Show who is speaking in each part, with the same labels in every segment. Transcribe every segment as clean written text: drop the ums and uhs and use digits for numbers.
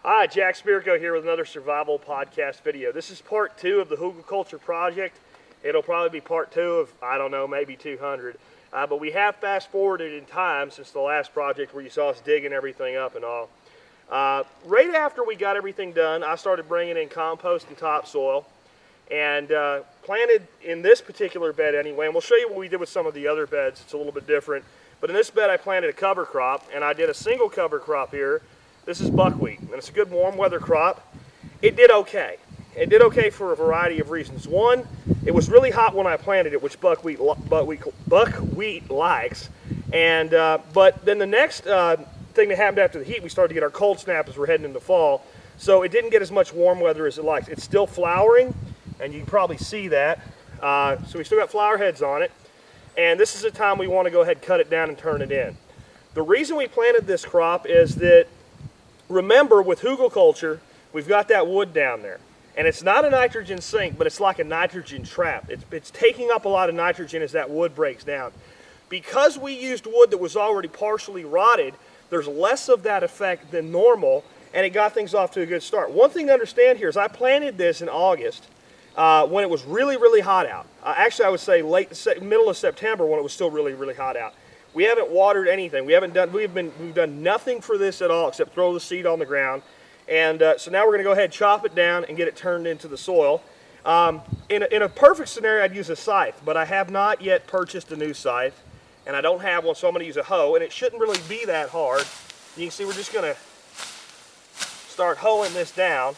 Speaker 1: Hi, Jack Spirko here with another survival podcast video. This is part 2 of the Hugelkultur Project. It'll probably be part 2 of, I don't know, maybe 200. But we have fast forwarded in time since the last project where you saw us digging everything up and all. Right after we got everything done, I started bringing in compost and topsoil and planted in this particular bed anyway. And we'll show you what we did with some of the other beds. It's a little bit different. But in this bed I planted a cover crop, and I did a single cover crop here. This is buckwheat, and it's a good warm weather crop. It did okay. It did okay for a variety of reasons. One, it was really hot when I planted it, which buckwheat likes. And but then the next thing that happened after the heat, we started to get our cold snap as we're heading into fall. So it didn't get as much warm weather as it likes. It's still flowering, and you can probably see that. So we still got flower heads on it. And this is the time we want to go ahead and cut it down and turn it in. The reason we planted this crop is that, remember, with Hugelkultur, we've got that wood down there. And it's not a nitrogen sink, but it's like a nitrogen trap. It's taking up a lot of nitrogen as that wood breaks down. Because we used wood that was already partially rotted, there's less of that effect than normal, and it got things off to a good start. One thing to understand here is I planted this in August when it was really, really hot out. Actually, I would say middle of September when it was still really, really hot out. We haven't watered anything. We've done nothing for this at all except throw the seed on the ground. And so now we're going to go ahead and chop it down and get it turned into the soil. In a perfect scenario, I'd use a scythe, but I have not yet purchased a new scythe, and I don't have one, so I'm going to use a hoe, and it shouldn't really be that hard. You can see we're just going to start hoeing this down.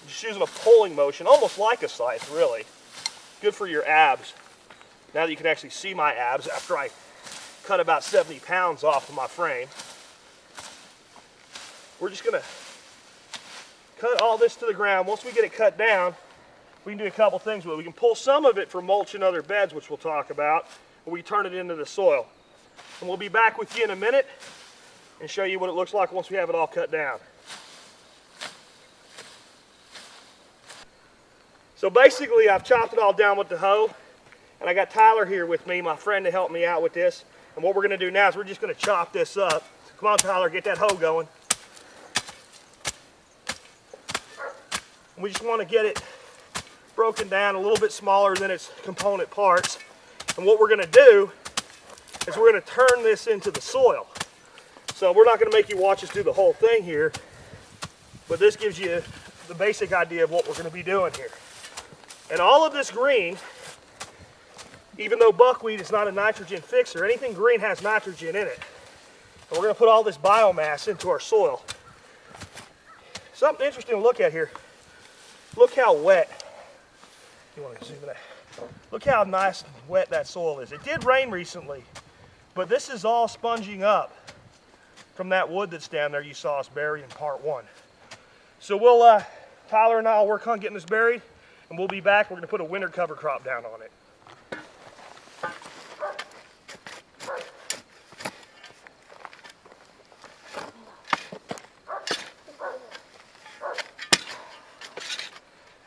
Speaker 1: Just using a pulling motion, almost like a scythe, really. Good for your abs. Now that you can actually see my abs after I cut about 70 pounds off of my frame. We're just going to cut all this to the ground. Once we get it cut down, we can do a couple things with it. We can pull some of it for mulch in other beds, which we'll talk about, or we turn it into the soil. And we'll be back with you in a minute and show you what it looks like once we have it all cut down. So basically, I've chopped it all down with the hoe, and I got Tyler here with me, my friend, to help me out with this. And what we're going to do now is we're just going to chop this up. Come on, Tyler, get that hoe going. And we just want to get it broken down a little bit smaller than its component parts. And what we're going to do is we're going to turn this into the soil. So we're not going to make you watch us do the whole thing here, but this gives you the basic idea of what we're going to be doing here. And all of this green, even though buckwheat is not a nitrogen fixer, anything green has nitrogen in it. And we're going to put all this biomass into our soil. Something interesting to look at here. Look how wet. You want to zoom in? Look how nice and wet that soil is. It did rain recently, but this is all sponging up from that wood that's down there you saw us bury in part 1. So we'll, Tyler and I will work on getting this buried, and we'll be back. We're going to put a winter cover crop down on it.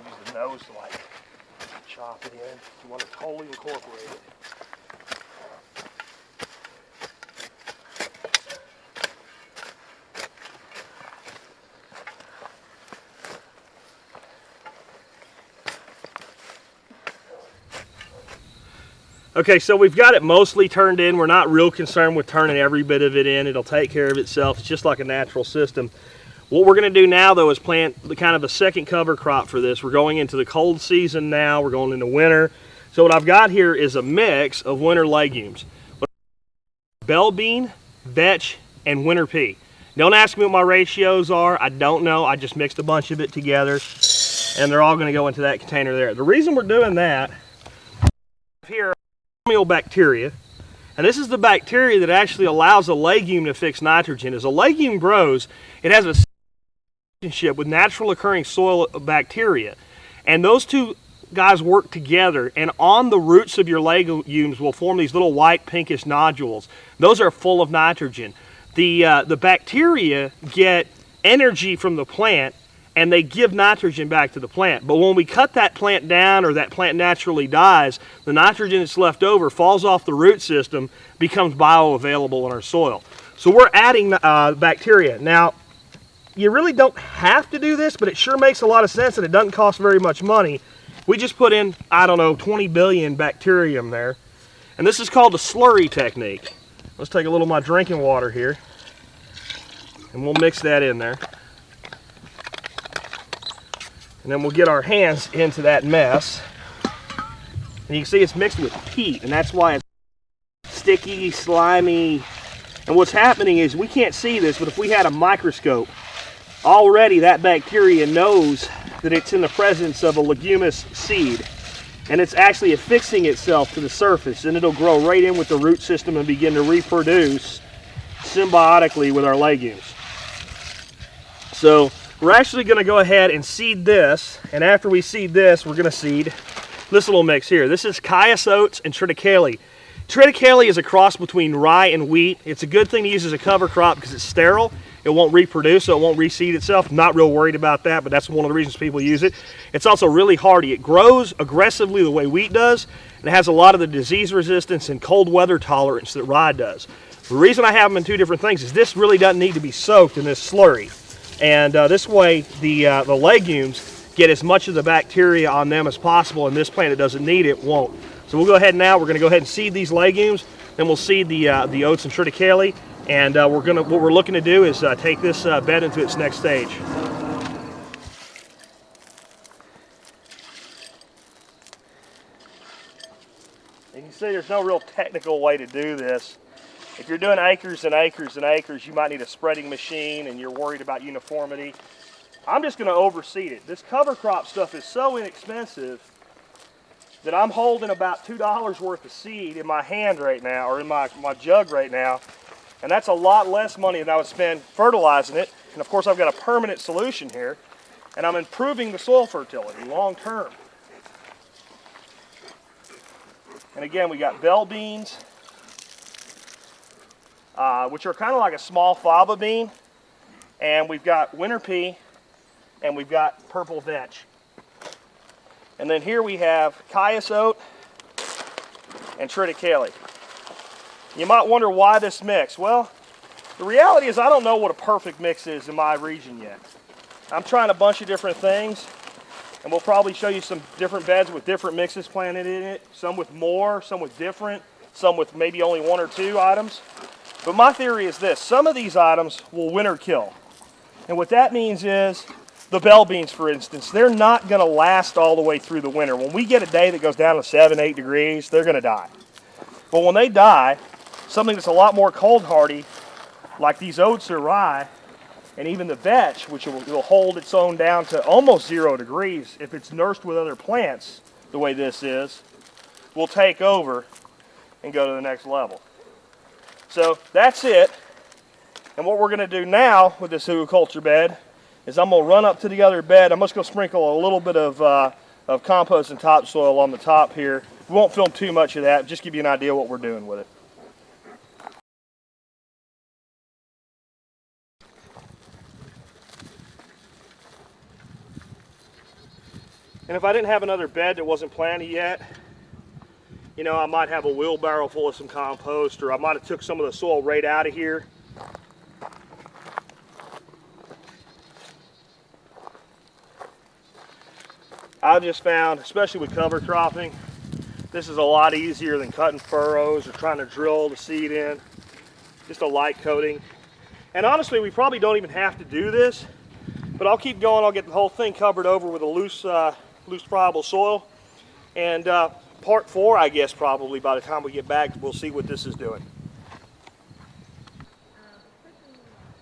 Speaker 1: Use the nose to like chop it in. You want to totally incorporate it. Okay, so we've got it mostly turned in. We're not real concerned with turning every bit of it in. It'll take care of itself. It's just like a natural system. What we're going to do now, though, is plant the kind of a second cover crop for this. We're going into the cold season now. We're going into winter. So what I've got here is a mix of winter legumes. Bell bean, vetch, and winter pea. Don't ask me what my ratios are. I don't know. I just mixed a bunch of it together, and they're all going to go into that container there. The reason we're doing that here, bacteria, and this is the bacteria that actually allows a legume to fix nitrogen. As a legume grows, it has a relationship with natural occurring soil bacteria, and those two guys work together, and on the roots of your legumes will form these little white pinkish nodules. Those are full of nitrogen. The bacteria get energy from the plant and they give nitrogen back to the plant. But when we cut that plant down or that plant naturally dies, the nitrogen that's left over falls off the root system, becomes bioavailable in our soil. So we're adding bacteria. Now, you really don't have to do this, but it sure makes a lot of sense and it doesn't cost very much money. We just put in, I don't know, 20 billion bacterium there. And this is called the slurry technique. Let's take a little of my drinking water here, and we'll mix that in there. And then we'll get our hands into that mess. And you can see it's mixed with heat, and that's why it's sticky, slimy. And what's happening is, we can't see this, but if we had a microscope, already that bacteria knows that it's in the presence of a leguminous seed. And it's actually affixing itself to the surface, and it'll grow right in with the root system and begin to reproduce symbiotically with our legumes. So we're actually going to go ahead and seed this, and after we seed this, we're going to seed this little mix here. This is cayuse oats and triticale. Triticale is a cross between rye and wheat. It's a good thing to use as a cover crop because it's sterile. It won't reproduce, so it won't reseed itself. I'm not real worried about that, but that's one of the reasons people use it. It's also really hardy. It grows aggressively the way wheat does, and it has a lot of the disease resistance and cold weather tolerance that rye does. The reason I have them in two different things is this really doesn't need to be soaked in this slurry. And this way, the legumes get as much of the bacteria on them as possible, and this plant that doesn't need it won't. So we'll go ahead now, we're going to go ahead and seed these legumes, then we'll seed the oats and triticale, and what we're looking to do is take this bed into its next stage. You can see there's no real technical way to do this. If you're doing acres and acres and acres, you might need a spreading machine and you're worried about uniformity. I'm just going to overseed it. This cover crop stuff is so inexpensive that I'm holding about $2 worth of seed in my hand right now, or in my jug right now, and that's a lot less money than I would spend fertilizing it. And of course I've got a permanent solution here, and I'm improving the soil fertility long term. And again, we got bell beans, which are kind of like a small fava bean, and we've got winter pea, and we've got purple vetch. And then here we have cayuse oat and triticale. You might wonder why this mix. Well, the reality is I don't know what a perfect mix is in my region yet. I'm trying a bunch of different things, and we'll probably show you some different beds with different mixes planted in it, some with more, some with different, some with maybe only one or two items. But my theory is this: some of these items will winter kill. And what that means is, the bell beans, for instance, they're not going to last all the way through the winter. When we get a day that goes down to 7, 8 degrees, they're going to die. But when they die, something that's a lot more cold hardy, like these oats or rye, and even the vetch, which will hold its own down to almost 0 degrees if it's nursed with other plants the way this is, will take over and go to the next level. So that's it. And what we're going to do now with this hugelkultur bed is I'm going to run up to the other bed. I'm just going to sprinkle a little bit of compost and topsoil on the top here. We won't film too much of that, just give you an idea what we're doing with it. And if I didn't have another bed that wasn't planted yet, you know, I might have a wheelbarrow full of some compost, or I might have took some of the soil right out of here. I've just found, especially with cover cropping, this is a lot easier than cutting furrows or trying to drill the seed in. Just a light coating. And honestly, we probably don't even have to do this, but I'll keep going. I'll get the whole thing covered over with a loose friable soil. And part 4, I guess, probably by the time we get back, we'll see what this is doing.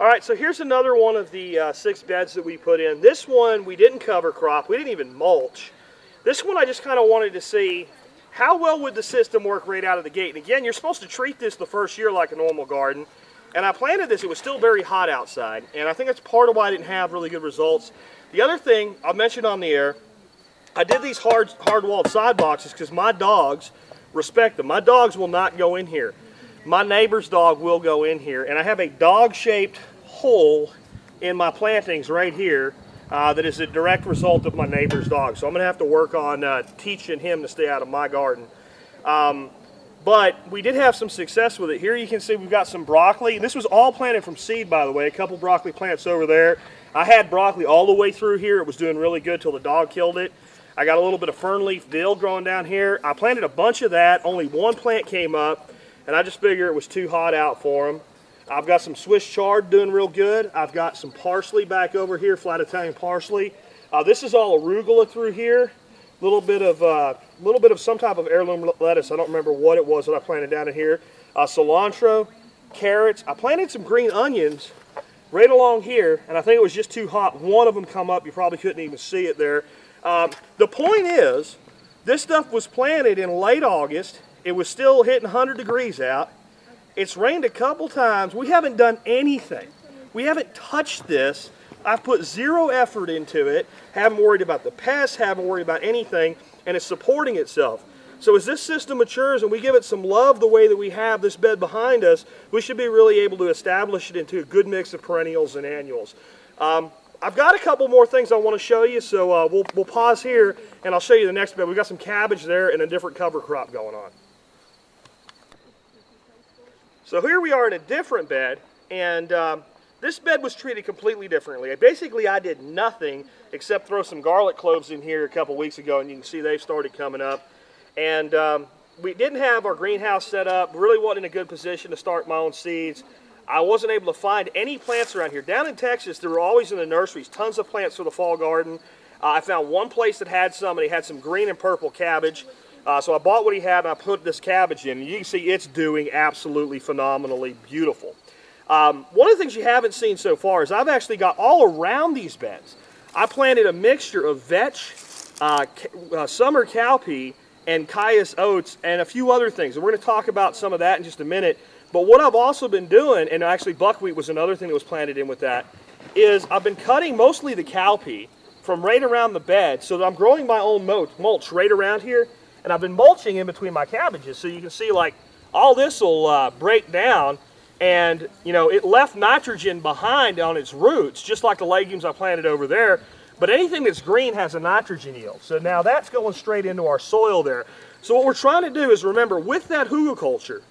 Speaker 1: All right, so here's another one of the 6 beds that we put in. This one we didn't cover crop, we didn't even mulch. This one I just kind of wanted to see how well would the system work right out of the gate. And again, you're supposed to treat this the first year like a normal garden. And I planted this, it was still very hot outside. And I think that's part of why I didn't have really good results. The other thing I mentioned on the air, I did these hard-walled side boxes because my dogs respect them. My dogs will not go in here. My neighbor's dog will go in here. And I have a dog-shaped hole in my plantings right here that is a direct result of my neighbor's dog. So I'm going to have to work on teaching him to stay out of my garden. But we did have some success with it. Here you can see we've got some broccoli. This was all planted from seed, by the way. A couple broccoli plants over there. I had broccoli all the way through here. It was doing really good till the dog killed it. I got a little bit of fern leaf dill growing down here. I planted a bunch of that. Only one plant came up, and I just figured it was too hot out for them. I've got some Swiss chard doing real good. I've got some parsley back over here, flat Italian parsley. This is all arugula through here. A little bit of some type of heirloom lettuce. I don't remember what it was that I planted down in here. Cilantro, carrots. I planted some green onions right along here, and I think it was just too hot. One of them come up. You probably couldn't even see it there. The point is, this stuff was planted in late August. It was still hitting 100 degrees out. It's rained a couple times. We haven't done anything. We haven't touched this. I've put zero effort into it. Haven't worried about the pests, haven't worried about anything, and it's supporting itself. So as this system matures and we give it some love the way that we have this bed behind us, we should be really able to establish it into a good mix of perennials and annuals. I've got a couple more things I want to show you, so we'll pause here and I'll show you the next bed. We've got some cabbage there and a different cover crop going on. So here we are in a different bed, and this bed was treated completely differently. Basically, I did nothing except throw some garlic cloves in here a couple weeks ago, and you can see they've started coming up. And we didn't have our greenhouse set up, really wasn't in a good position to start my own seeds. I wasn't able to find any plants around here. Down in Texas, there were always in the nurseries tons of plants for the fall garden. I found one place that had some, and he had some green and purple cabbage. So I bought what he had, and I put this cabbage in. And you can see it's doing absolutely phenomenally beautiful. One of the things you haven't seen so far is I've actually got all around these beds, I planted a mixture of vetch, summer cowpea, and cayuse oats, and a few other things. And we're going to talk about some of that in just a minute. But what I've also been doing, and actually buckwheat was another thing that was planted in with that, is I've been cutting mostly the cowpea from right around the bed so that I'm growing my own mulch right around here. And I've been mulching in between my cabbages, so you can see like all this will break down, and you know it left nitrogen behind on its roots, just like the legumes I planted over there. But anything that's green has a nitrogen yield, so now that's going straight into our soil there. So what we're trying to do is remember, with that hugelkultur,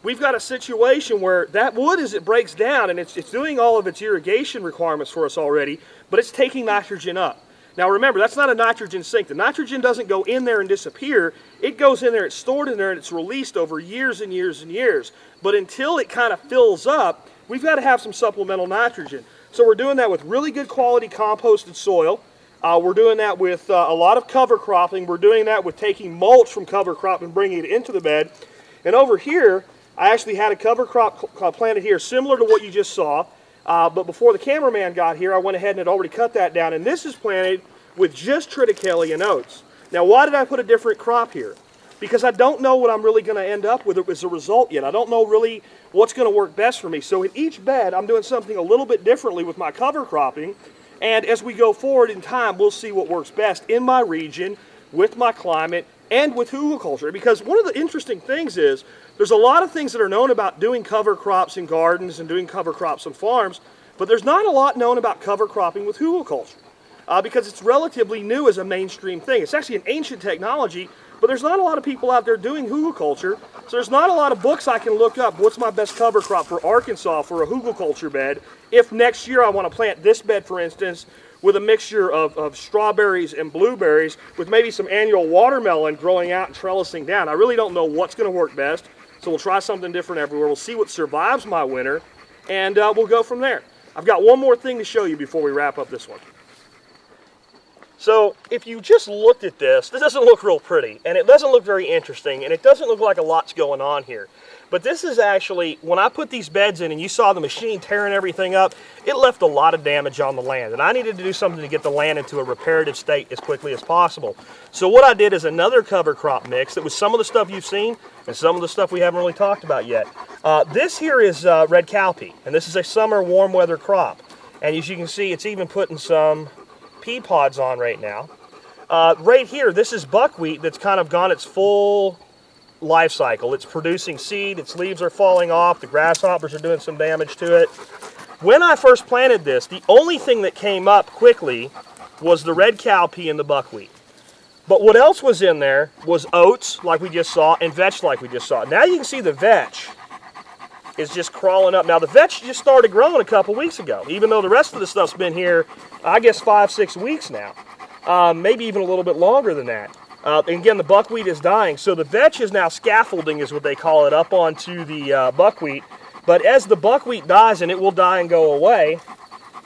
Speaker 1: we've got a situation where that wood, as it breaks down, and it's doing all of its irrigation requirements for us already, but it's taking nitrogen up. Now remember, that's not a nitrogen sink. The nitrogen doesn't go in there and disappear. It goes in there, it's stored in there, and it's released over years and years and years. But until it kind of fills up, we've got to have some supplemental nitrogen. So we're doing that with really good quality composted soil. We're doing that with a lot of cover cropping. We're doing that with taking mulch from cover crop and bringing it into the bed. And over here, I actually had a cover crop planted here similar to what you just saw. But before the cameraman got here, I went ahead and had already cut that down, and this is planted with just triticale and oats. Now, why did I put a different crop here? Because I don't know what I'm really going to end up with as a result yet. I don't know really what's going to work best for me. So in each bed, I'm doing something a little bit differently with my cover cropping, and as we go forward in time, we'll see what works best in my region, with my climate, and with hugelkultur. Because one of the interesting things is, there's a lot of things that are known about doing cover crops in gardens and doing cover crops on farms, but there's not a lot known about cover cropping with hugelkultur because it's relatively new as a mainstream thing. It's actually an ancient technology, but there's not a lot of people out there doing hugelkultur, so there's not a lot of books I can look up. What's my best cover crop for Arkansas for a hugelkultur bed? If next year I want to plant this bed, for instance, with a mixture of strawberries and blueberries with maybe some annual watermelon growing out and trellising down. I really don't know what's going to work best. So we'll try something different everywhere. We'll see what survives my winter, and we'll go from there. I've got one more thing to show you before we wrap up this one. So if you just looked at this, this doesn't look real pretty, and it doesn't look very interesting, and it doesn't look like a lot's going on here. But this is actually, when I put these beds in and you saw the machine tearing everything up, it left a lot of damage on the land. And I needed to do something to get the land into a reparative state as quickly as possible. So what I did is another cover crop mix that was some of the stuff you've seen and some of the stuff we haven't really talked about yet. This here is red cowpea, and this is a summer warm weather crop. And as you can see, it's even putting some pea pods on right now. Right here, this is buckwheat that's kind of gone its full life cycle. It's producing seed, its leaves are falling off, the grasshoppers are doing some damage to it. When I first planted this, the only thing that came up quickly was the red cowpea and the buckwheat. But what else was in there was oats, like we just saw, and vetch, like we just saw. Now you can see the vetch is just crawling up. Now the vetch just started growing a couple weeks ago, even though the rest of the stuff's been here, I guess 5-6 weeks now, maybe even a little bit longer than that. And again, the buckwheat is dying, so the vetch is now scaffolding, is what they call it, up onto the buckwheat. But as the buckwheat dies, and it will die and go away,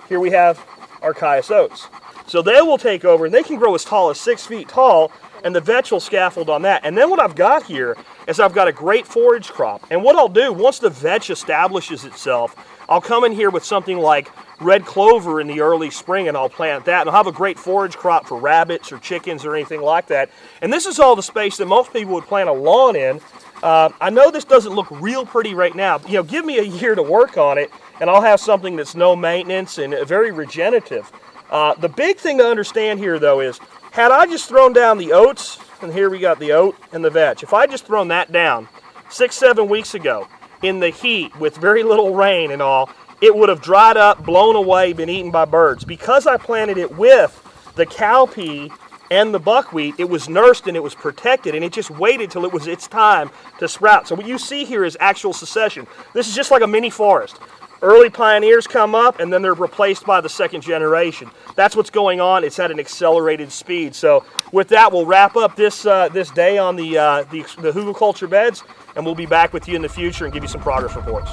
Speaker 1: here we have our cayuse oats. So they will take over, and they can grow as tall as 6 feet tall, and the vetch will scaffold on that. And then what I've got here is I've got a great forage crop. And what I'll do, once the vetch establishes itself, I'll come in here with something like red clover in the early spring, and I'll plant that. And I'll have a great forage crop for rabbits or chickens or anything like that. And this is all the space that most people would plant a lawn in. I know this doesn't look real pretty right now. You know, give me a year to work on it, and I'll have something that's no maintenance and very regenerative. The big thing to understand here, though, is had I just thrown down the oats, and here we got the oat and the vetch, if I just thrown that down 6-7 weeks ago in the heat with very little rain and all, it would have dried up, blown away, been eaten by birds. Because I planted it with the cowpea and the buckwheat, it was nursed and it was protected, and it just waited till it was its time to sprout. So what you see here is actual succession. This is just like a mini forest. Early pioneers come up, and then they're replaced by the second generation. That's what's going on. It's at an accelerated speed. So with that, we'll wrap up this this day on the Hugelkultur beds, and we'll be back with you in the future and give you some progress reports.